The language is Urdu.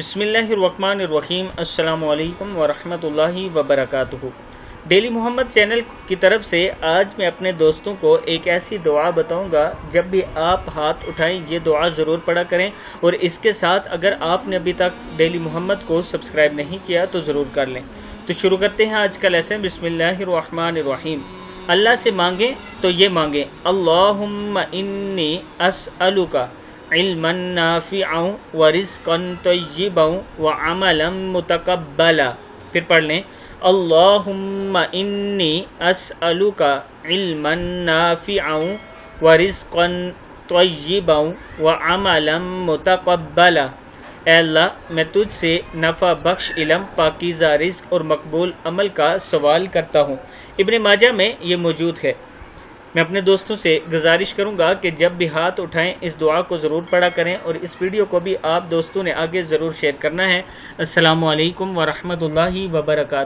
بسم اللہ الرحمن الرحیم۔ السلام علیکم ورحمۃ اللہ وبرکاتہ۔ ڈیلی محمد چینل کی طرف سے آج میں اپنے دوستوں کو ایک ایسی دعا بتاؤں گا، جب بھی آپ ہاتھ اٹھائیں یہ دعا ضرور پڑھا کریں، اور اس کے ساتھ اگر آپ نے ابھی تک ڈیلی محمد کو سبسکرائب نہیں کیا تو ضرور کر لیں۔ تو شروع کرتے ہیں آج کا لیسن۔ بسم اللہ الرحمن الرحیم۔ اللہ سے مانگیں تو یہ مانگیں، اللہم انی اسألک علما نافعا ورزقا طیبا وعملا متقبلا۔ پھر پڑھ لیں، اللہم انی اسألک علما نافعا ورزقا طیبا وعملا متقبلا۔ اے اللہ، میں تجھ سے نفع بخش علم، پاکیزہ رزق اور مقبول عمل کا سوال کرتا ہوں۔ ابن ماجہ میں یہ موجود ہے۔ میں اپنے دوستوں سے گزارش کروں گا کہ جب بھی ہاتھ اٹھائیں اس دعا کو ضرور پڑھا کریں، اور اس ویڈیو کو بھی آپ دوستوں نے آگے ضرور شیئر کرنا ہے۔ السلام علیکم ورحمۃ اللہ وبرکاتہ۔